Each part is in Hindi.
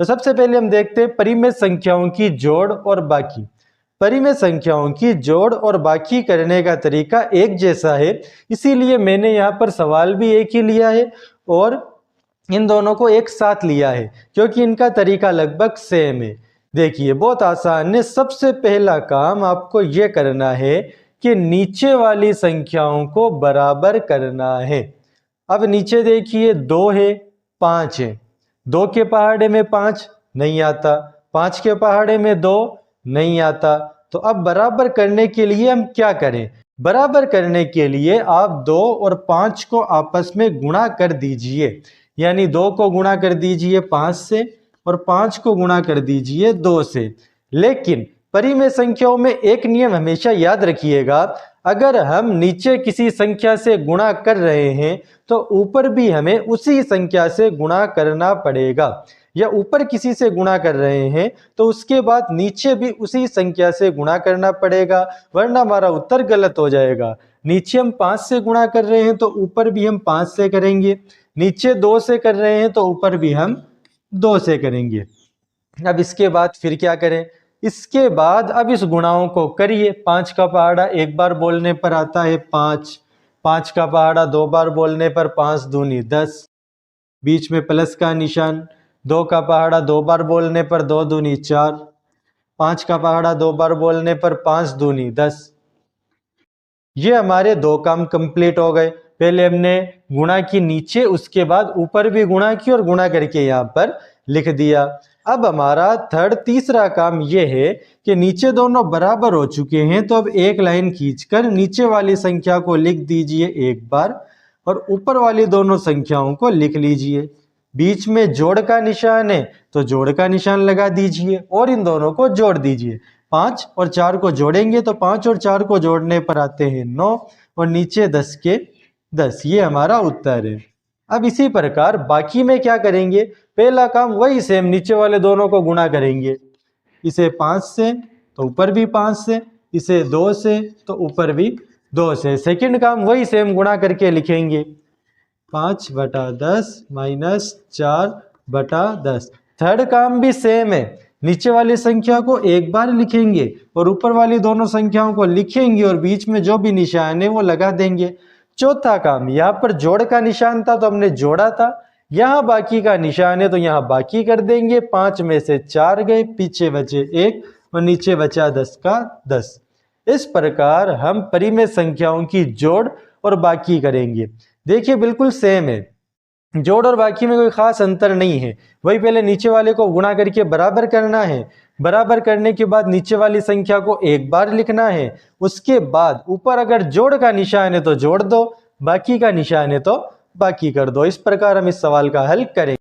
तो सबसे पहले हम देखते हैं परिमेय संख्याओं की जोड़ और बाकी। परिमेय संख्याओं की जोड़ और बाकी करने का तरीका एक जैसा है, इसीलिए मैंने यहाँ पर सवाल भी एक ही लिया है और इन दोनों को एक साथ लिया है, क्योंकि इनका तरीका लगभग सेम है। देखिए बहुत आसान है। सबसे पहला काम आपको ये करना है कि नीचे वाली संख्याओं को बराबर करना है। अब नीचे देखिए 2 है, 5 है। 2 के पहाड़े में 5 नहीं आता, 5 के पहाड़े में 2 नहीं आता। तो अब बराबर करने के लिए हम क्या करें? बराबर करने के लिए आप 2 और 5 को आपस में गुणा कर दीजिए। यानी 2 को गुणा कर दीजिए 5 से और 5 को गुणा कर दीजिए 2 से। लेकिन परिमेय संख्याओं में एक नियम हमेशा याद रखिएगा, अगर हम नीचे किसी संख्या से गुणा कर रहे हैं तो ऊपर भी हमें उसी संख्या से गुणा करना पड़ेगा, या ऊपर किसी से गुणा कर रहे हैं तो उसके बाद नीचे भी उसी संख्या से गुणा करना पड़ेगा, वरना हमारा उत्तर गलत हो जाएगा। नीचे हम 5 से गुणा कर रहे हैं तो ऊपर भी हम 5 से करेंगे, नीचे 2 से कर रहे हैं तो ऊपर भी हम 2 से करेंगे। अब इसके बाद फिर क्या करें? इसके बाद अब इस गुणाओं को करिए। 5 का पहाड़ा एक बार बोलने पर आता है 5, 5 का पहाड़ा 2 बार बोलने पर 5 दूनी 10, बीच में प्लस का निशान। 2 का पहाड़ा 2 बार बोलने पर 2 दूनी 4, 5 का पहाड़ा 2 बार बोलने पर 5 दूनी 10। ये हमारे 2 काम कंप्लीट हो गए। पहले हमने गुणा की नीचे, उसके बाद ऊपर भी गुणा की और गुणा करके यहाँ पर लिख दिया। अब हमारा तीसरा काम ये है कि नीचे दोनों बराबर हो चुके हैं, तो अब एक लाइन खींचकर नीचे वाली संख्या को लिख दीजिए एक बार और ऊपर वाली दोनों संख्याओं को लिख लीजिए। बीच में जोड़ का निशान है तो जोड़ का निशान लगा दीजिए और इन दोनों को जोड़ दीजिए। 5 और 4 को जोड़ेंगे तो 5 और 4 को जोड़ने पर आते हैं 9 और नीचे 10 के 10। ये हमारा उत्तर है। अब इसी प्रकार बाकी में क्या करेंगे? पहला काम वही सेम, नीचे वाले दोनों को गुणा करेंगे। इसे 5 से तो ऊपर भी 5 से, इसे 2 से तो ऊपर भी 2 से। सेकंड काम वही सेम, गुणा करके लिखेंगे 5/10 माइनस 4/10। थर्ड काम भी सेम है, नीचे वाली संख्या को एक बार लिखेंगे और ऊपर वाली दोनों संख्याओं को लिखेंगे और बीच में जो भी निशान है वो लगा देंगे। चौथा काम, यहाँ पर जोड़ का निशान था तो हमने जोड़ा था, यहाँ बाकी का निशान है तो यहाँ बाकी कर देंगे। 5 में से 4 गए, पीछे बचे 1 और नीचे बचा 10 का 10। इस प्रकार हम परिमेय संख्याओं की जोड़ और बाकी करेंगे। देखिए बिल्कुल सेम है, जोड़ और बाकी में कोई खास अंतर नहीं है। वही पहले नीचे वाले को गुणा करके बराबर करना है, बराबर करने के बाद नीचे वाली संख्या को एक बार लिखना है, उसके बाद ऊपर अगर जोड़ का निशान है तो जोड़ दो, बाकी का निशान है तो बाकी कर दो। इस प्रकार हम इस सवाल का हल करेंगे।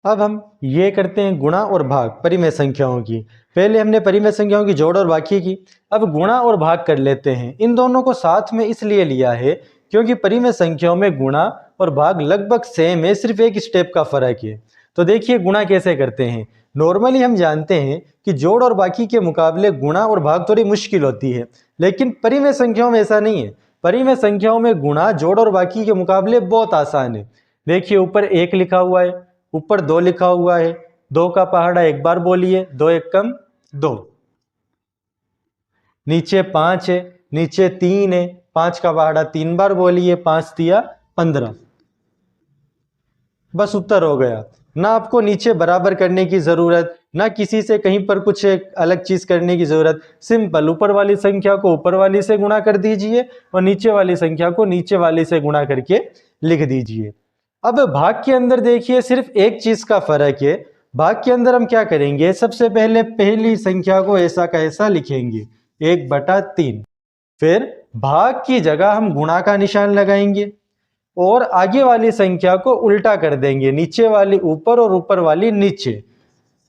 अब हम ये करते हैं गुणा और भाग परिमेय संख्याओं की। पहले हमने परिमेय संख्याओं की जोड़ और बाकी की, अब गुणा और भाग कर लेते हैं। इन दोनों को साथ में इसलिए लिया है क्योंकि परिमेय संख्याओं में गुणा और भाग लगभग सेम है, सिर्फ एक स्टेप का फर्क है। तो देखिए गुणा कैसे करते हैं। नॉर्मली हम जानते हैं कि जोड़ और बाकी के मुकाबले गुणा और भाग थोड़ी मुश्किल होती है, लेकिन परिमेय संख्याओं में ऐसा नहीं है। परिमेय संख्याओं में गुणा जोड़ और बाकी के मुकाबले बहुत आसान है। देखिए ऊपर 1 लिखा हुआ है, ऊपर 2 लिखा हुआ है, 2 का पहाड़ा एक बार बोलिए, 2 1 कम 2। नीचे 5 है, नीचे 3 है, 5 का पहाड़ा 3 बार बोलिए, 5 दिया 15। बस उत्तर हो गया। ना आपको नीचे बराबर करने की जरूरत, ना किसी से कहीं पर कुछ एक अलग चीज करने की जरूरत। सिंपल ऊपर वाली संख्या को ऊपर वाली से गुणा कर दीजिए और नीचे वाली संख्या को नीचे वाली से गुणा करके लिख दीजिए। अब भाग के अंदर देखिए सिर्फ एक चीज का फर्क है। भाग के अंदर हम क्या करेंगे? सबसे पहले पहली संख्या को ऐसा का ऐसा लिखेंगे 1/3, फिर भाग की जगह हम गुणा का निशान लगाएंगे और आगे वाली संख्या को उल्टा कर देंगे, नीचे वाली ऊपर और ऊपर वाली नीचे।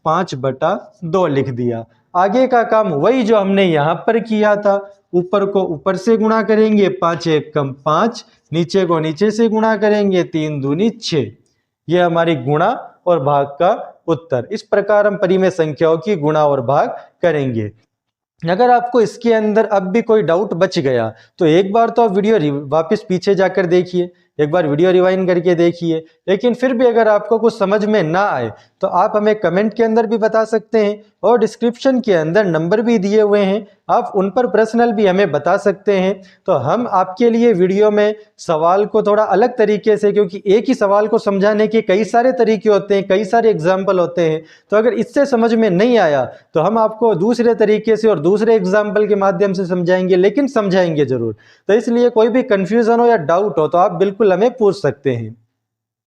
5/2 लिख दिया। आगे का काम वही जो हमने यहां पर किया था, ऊपर को ऊपर से गुणा करेंगे, 5 1 कम 5, नीचे को नीचे से गुणा करेंगे, 3 दूनी 6। यह हमारी गुणा और भाग का उत्तर। इस प्रकार हम परिमेय संख्याओं की गुणा और भाग करेंगे। अगर आपको इसके अंदर अब भी कोई डाउट बच गया तो एक बार तो आप वीडियो वापस पीछे जाकर देखिए, एक बार वीडियो रिवाइंड करके देखिए। लेकिन फिर भी अगर आपको कुछ समझ में ना आए तो आप हमें कमेंट के अंदर भी बता सकते हैं और डिस्क्रिप्शन के अंदर नंबर भी दिए हुए हैं, आप उन पर पर्सनल भी हमें बता सकते हैं। तो हम आपके लिए वीडियो में सवाल को थोड़ा अलग तरीके से, क्योंकि एक ही सवाल को समझाने के कई सारे तरीके होते हैं, कई सारे एग्जाम्पल होते हैं, तो अगर इससे समझ में नहीं आया तो हम आपको दूसरे तरीके से और दूसरे एग्जाम्पल के माध्यम से समझाएंगे, लेकिन समझाएंगे जरूर। तो इसलिए कोई भी कंफ्यूजन हो या डाउट हो तो आप बिल्कुल हमें पूछ सकते हैं।